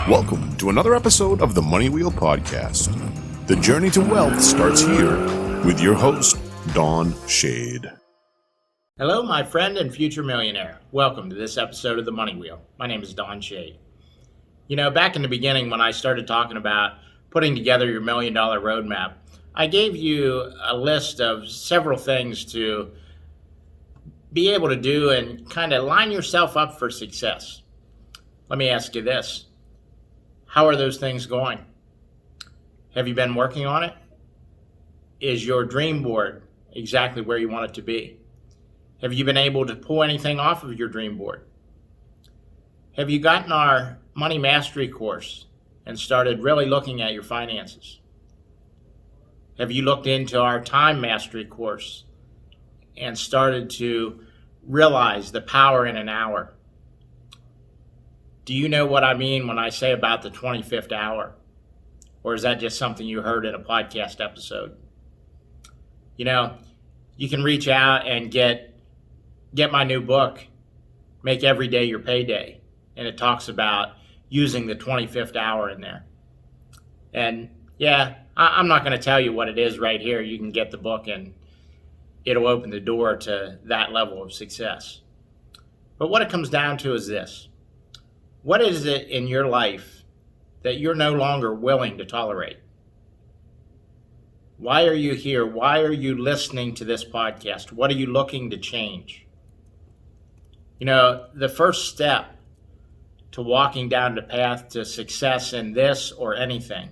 Welcome to another episode of the Money Wheel Podcast. The journey to wealth starts here with your host, Don Shade. Hello, my friend and future millionaire. Welcome to this episode of the Money Wheel. My name is Don Shade. You know, back in the beginning when I started talking about putting together your $1 million roadmap, I gave you a list of several things to be able to do and kind of line yourself up for success. Let me ask you this. How are those things going? Have you been working on it? Is your dream board exactly where you want it to be? Have you been able to pull anything off of your dream board? Have you gotten our Money Mastery course and started really looking at your finances? Have you looked into our Time Mastery course and started to realize the power in an hour? Do you know what I mean when I say about the 25th hour? Or is that just something you heard in a podcast episode? You know, you can reach out and get my new book, Make Every Day Your Payday. And it talks about using the 25th hour in there. And yeah, I'm not going to tell you what it is right here. You can get the book and it'll open the door to that level of success. But what it comes down to is this. What is it in your life that you're no longer willing to tolerate? Why are you here? Why are you listening to this podcast? What are you looking to change? You know, the first step to walking down the path to success in this or anything,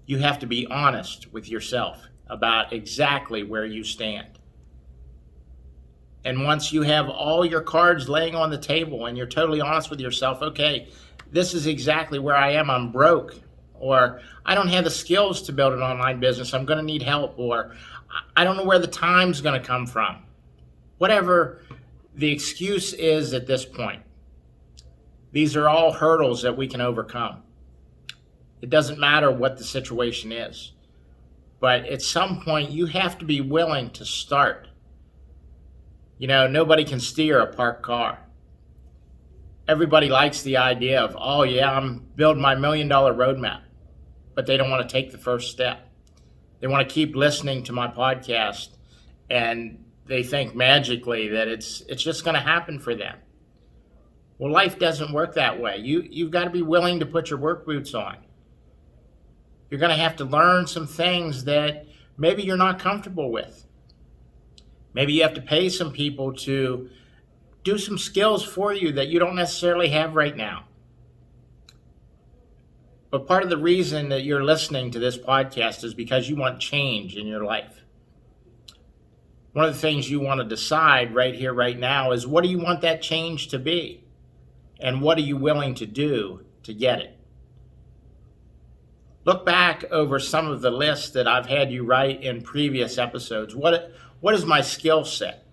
you have to be honest with yourself about exactly where you stand. And once you have all your cards laying on the table and you're totally honest with yourself, okay, this is exactly where I am. I'm broke, or I don't have the skills to build an online business. I'm going to need help, or I don't know where the time's going to come from. Whatever the excuse is at this point, these are all hurdles that we can overcome. It doesn't matter what the situation is, but at some point you have to be willing to start. You know, nobody can steer a parked car. Everybody likes the idea of, oh yeah, I'm building my $1 million roadmap, but they don't want to take the first step. They want to keep listening to my podcast and they think magically that it's just going to happen for them. Well, life doesn't work that way. You've got to be willing to put your work boots on. You're going to have to learn some things that maybe you're not comfortable with. Maybe you have to pay some people to do some skills for you that you don't necessarily have right now. But part of the reason that you're listening to this podcast is because you want change in your life. One of the things you want to decide right here, right now is what do you want that change to be? And what are you willing to do to get it? Look back over some of the lists that I've had you write in previous episodes. What is my skill set?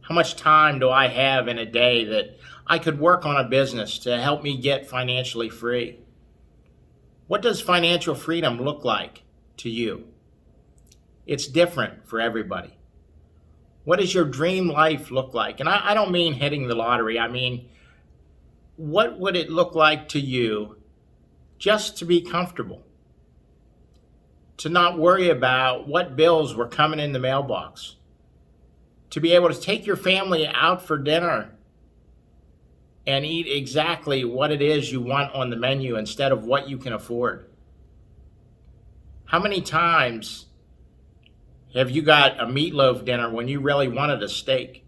How much time do I have in a day that I could work on a business to help me get financially free? What does financial freedom look like to you? It's different for everybody. What does your dream life look like? And I don't mean hitting the lottery. I mean, what would it look like to you just to be comfortable? To not worry about what bills were coming in the mailbox. To be able to take your family out for dinner and eat exactly what it is you want on the menu instead of what you can afford. How many times have you got a meatloaf dinner when you really wanted a steak?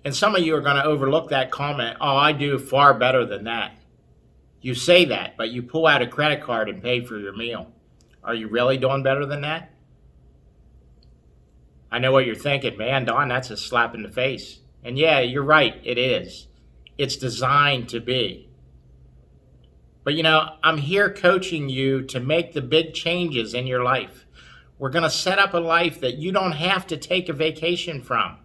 And some of you are going to overlook that comment, oh, I do far better than that. You say that, but you pull out a credit card and pay for your meal. Are you really doing better than that? I know what you're thinking, man, Don, that's a slap in the face. And yeah, you're right, it is. It's designed to be. But you know, I'm here coaching you to make the big changes in your life. We're going to set up a life that you don't have to take a vacation from.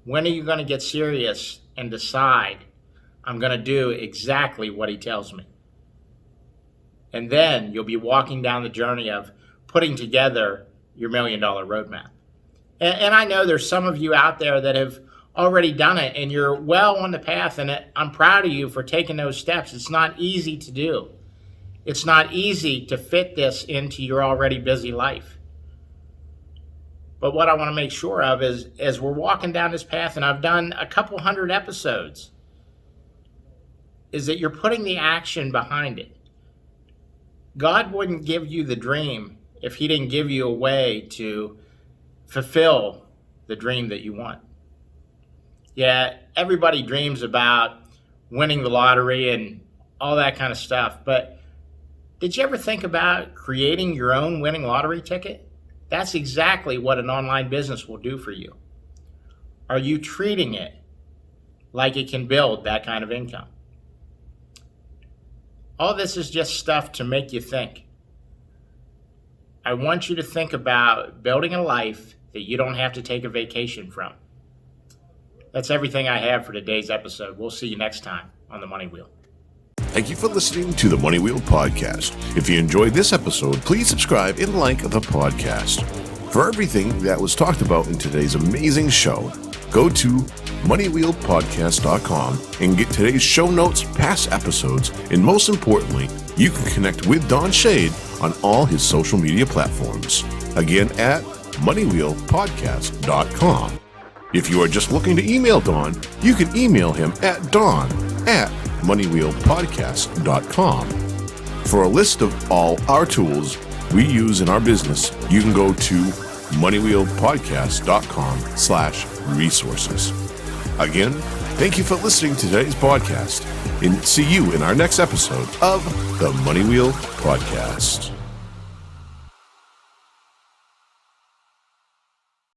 When are you going to get serious and decide, I'm going to do exactly what he tells me? And then you'll be walking down the journey of putting together your $1 million roadmap. And I know there's some of you out there that have already done it and you're well on the path, and I'm proud of you for taking those steps. It's not easy to do. It's not easy to fit this into your already busy life. But what I want to make sure of is, as we're walking down this path, and I've done a couple hundred episodes, is that you're putting the action behind it. God wouldn't give you the dream if he didn't give you a way to fulfill the dream that you want. Yeah, everybody dreams about winning the lottery and all that kind of stuff, but did you ever think about creating your own winning lottery ticket? That's exactly what an online business will do for you. Are you treating it like it can build that kind of income? All this is just stuff to make you think. I want you to think about building a life that you don't have to take a vacation from. That's everything I have for today's episode. We'll see you next time on The Money Wheel. Thank you for listening to the Money Wheel Podcast. If you enjoyed this episode, please subscribe and like the podcast. For everything that was talked about in today's amazing show, go to moneywheelpodcast.com and get today's show notes, past episodes, and most importantly, you can connect with Don Shade on all his social media platforms. Again, at moneywheelpodcast.com. If you are just looking to email Don, you can email him at don@moneywheelpodcast.com. For a list of all our tools we use in our business, you can go to moneywheelpodcast.com/resources. Again, thank you for listening to today's podcast, and see you in our next episode of the Money Wheel Podcast.